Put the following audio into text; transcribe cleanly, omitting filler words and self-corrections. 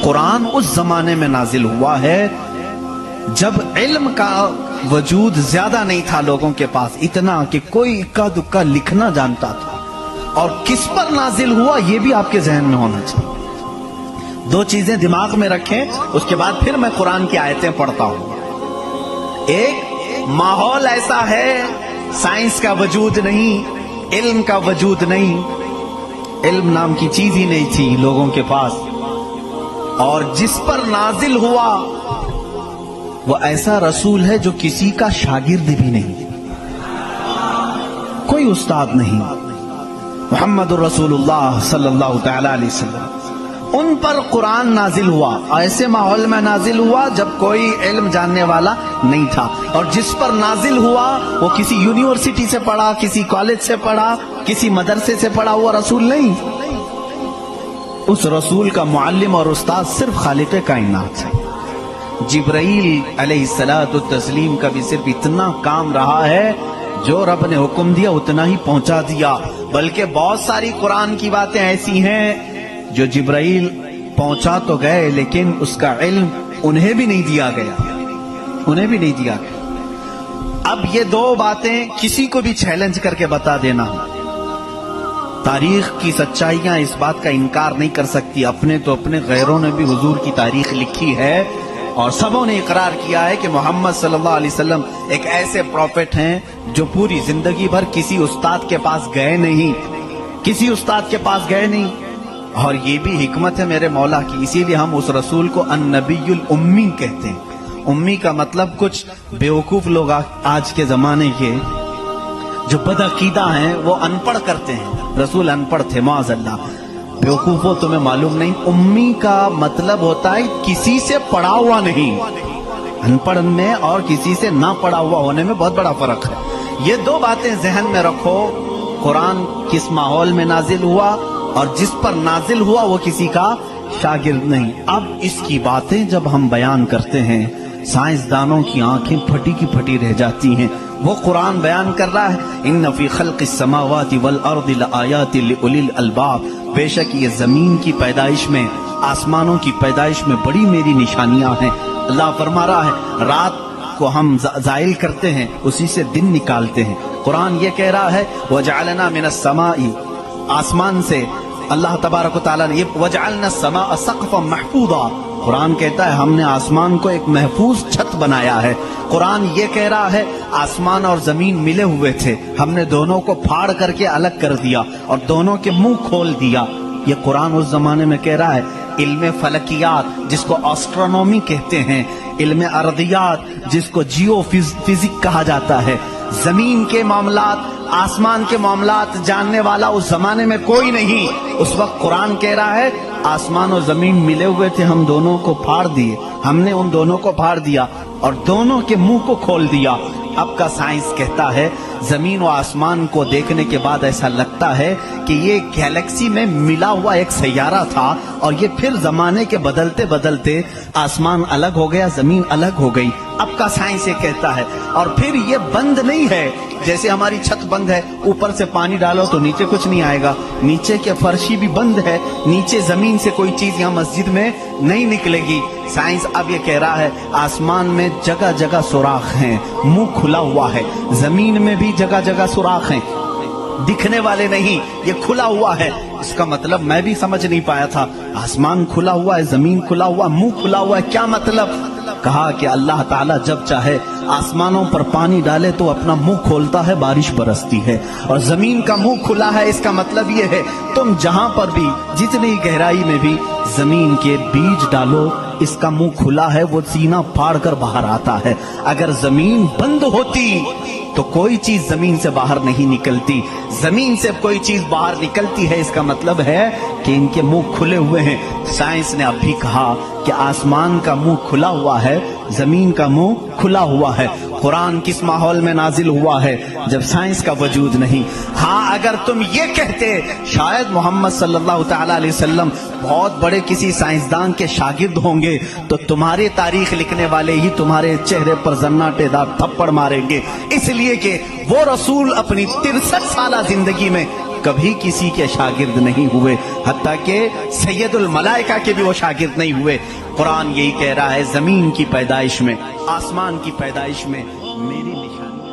قرآن اس زمانے میں نازل ہوا ہے جب علم کا وجود زیادہ نہیں تھا لوگوں کے پاس، اتنا کہ کوئی اکا دکا لکھنا جانتا تھا. اور کس پر نازل ہوا یہ بھی آپ کے ذہن میں ہونا چاہیے. دو چیزیں دماغ میں رکھیں، اس کے بعد پھر میں قرآن کی آیتیں پڑھتا ہوں. ایک، ماحول ایسا ہے سائنس کا وجود نہیں، علم کا وجود نہیں، علم نام کی چیز ہی نہیں تھی لوگوں کے پاس. اور جس پر نازل ہوا وہ ایسا رسول ہے جو کسی کا شاگرد بھی نہیں، کوئی استاد نہیں، محمد الرسول اللہ صلی اللہ تعالی علیہ وسلم. ان پر قرآن نازل ہوا، ایسے ماحول میں نازل ہوا جب کوئی علم جاننے والا نہیں تھا. اور جس پر نازل ہوا وہ کسی یونیورسٹی سے پڑھا، کسی کالج سے پڑھا، کسی مدرسے سے پڑھا ہوا رسول نہیں. اس رسول کا معلم اور استاد صرف خالق کائنات ہے. جبرائیل علیہ الصلوۃ والتسلیم کا بھی صرف اتنا کام رہا ہے، جو رب نے حکم دیا اتنا ہی پہنچا دیا. بلکہ بہت ساری قرآن کی باتیں ایسی ہیں جو جبرائیل پہنچا تو گئے لیکن اس کا علم انہیں بھی نہیں دیا گیا، انہیں بھی نہیں دیا گیا. اب یہ دو باتیں کسی کو بھی چیلنج کر کے بتا دینا، تاریخ کی سچائیاں اس بات کا انکار نہیں کر سکتی. اپنے تو اپنے، غیروں نے بھی حضور کی تاریخ لکھی ہے اور سبوں نے اقرار کیا ہے کہ محمد صلی اللہ علیہ وسلم ایک ایسے پروفٹ ہیں جو پوری زندگی بھر کسی استاد کے پاس گئے نہیں، کسی استاد کے پاس گئے نہیں. اور یہ بھی حکمت ہے میرے مولا کی، اسی لیے ہم اس رسول کو النبی الامی کہتے ہیں. امی کا مطلب کچھ بیوقوف لوگ آج کے زمانے کے جو بدعقیدہ ہیں وہ ان پڑھ کرتے ہیں. رسول ان پڑھ تھے، معاذ اللہ. بیوقوف ہو تمہیں معلوم نہیں، امی کا مطلب ہوتا ہے کسی سے پڑھا ہوا نہیں. ان پڑھ میں اور کسی سے نہ پڑھا ہوا ہونے میں بہت بڑا فرق ہے. یہ دو باتیں ذہن میں رکھو. قرآن کس ماحول میں نازل ہوا اور جس پر نازل ہوا وہ کسی کا شاگرد نہیں. اب اس کی باتیں جب ہم بیان کرتے ہیں سائنسدانوں کی آنکھیں پھٹی کی پھٹی رہ جاتی ہیں. وہ قرآن بیان کر رہا ہے ان فی خلق السماوات والارض لآیات لأولی الالباب، بے شک یہ زمین کی پیدائش میں، آسمانوں کی پیدائش میں بڑی میری نشانیاں ہیں. اللہ فرما رہا ہے رات کو ہم زائل کرتے ہیں، اسی سے دن نکالتے ہیں. قرآن یہ کہہ رہا ہے وجعلنا من السماء، آسمان سے اللہ تبارک و تعالیٰ نے یہ وجعلنا السماء سقفا محفوظا، قرآن کہتا ہے ہم نے آسمان کو ایک محفوظ چھت بنایا ہے. قرآن یہ کہہ رہا ہے آسمان اور زمین ملے ہوئے تھے، ہم نے دونوں کو پھاڑ کر کے الگ کر دیا اور دونوں کے منہ کھول دیا. یہ قرآن اس زمانے میں کہہ رہا ہے. علم فلکیات جس کو آسٹرونومی کہتے ہیں، علم ارضیات جس کو جیو فزک کہا جاتا ہے، زمین کے معاملات، آسمان کے معاملات جاننے والا اس زمانے میں کوئی نہیں. اس وقت قرآن کہہ رہا ہے آسمان اور زمین ملے ہوئے تھے، ہم دونوں کو پھاڑ دیے، ہم نے ان دونوں کو پھاڑ دیا اور دونوں کے منہ کو کھول دیا. اب کا سائنس کہتا ہے زمین و آسمان کو دیکھنے کے بعد ایسا لگتا ہے کہ یہ گیلیکسی میں ملا ہوا ایک سیارہ تھا اور یہ پھر زمانے کے بدلتے بدلتے آسمان الگ ہو گیا، زمین الگ ہو گئی. اب کا سائنس یہ کہتا ہے. اور پھر یہ بند نہیں ہے، جیسے ہماری چھت بند ہے، اوپر سے پانی ڈالو تو نیچے کچھ نہیں آئے گا، نیچے کے فرشی بھی بند ہے، نیچے زمین سے کوئی چیز یہاں مسجد میں نہیں نکلے گی. سائنس اب یہ کہہ رہا ہے آسمان میں جگہ جگہ سوراخ ہیں، منہ کھلا ہوا ہے، زمین میں بھی جگہ جگہ سوراخ ہیں، دکھنے والے نہیں، یہ کھلا ہوا ہے. اس کا مطلب میں بھی سمجھ نہیں پایا تھا، آسمان کھلا ہوا ہے، زمین کھلا ہوا، منہ کھلا ہوا ہے، کیا مطلب؟ کہا کہ اللہ تعالیٰ جب چاہے آسمانوں پر پانی ڈالے تو اپنا منہ کھولتا ہے، بارش برستی ہے، اور زمین کا منہ کھلا ہے. اس کا مطلب یہ ہے تم جہاں پر بھی جتنی گہرائی میں بھی زمین کے بیج ڈالو، اس کا منہ کھلا ہے، وہ سینہ پھاڑ کر باہر آتا ہے. اگر زمین بند ہوتی تو کوئی چیز زمین سے باہر نہیں نکلتی، زمین سے کوئی چیز باہر نکلتی ہے، اس کا مطلب ہے کہ ان کے منہ کھلے ہوئے ہیں. سائنس نے اب بھی کہا کہ آسمان کا منہ کھلا ہوا ہے، زمین کا منہ کھلا ہوا ہے. قرآن کس ماحول میں نازل ہوا ہے؟ جب سائنس کا وجود نہیں. ہاں اگر تم یہ کہتے شاید محمد صلی اللہ تعالی علیہ وسلم بہت بڑے کسی سائنسدان کے شاگرد ہوں گے تو تمہارے تاریخ لکھنے والے ہی تمہارے چہرے پر زناٹے دار تھپڑ ماریں گے، اس لیے کہ وہ رسول اپنی 63 سالہ زندگی میں کبھی کسی کے شاگرد نہیں ہوئے، حتیٰ کہ سید الملائکہ کے بھی وہ شاگرد نہیں ہوئے۔ قرآن یہی کہہ رہا ہے زمین کی پیدائش میں، آسمان کی پیدائش میں میری نشانی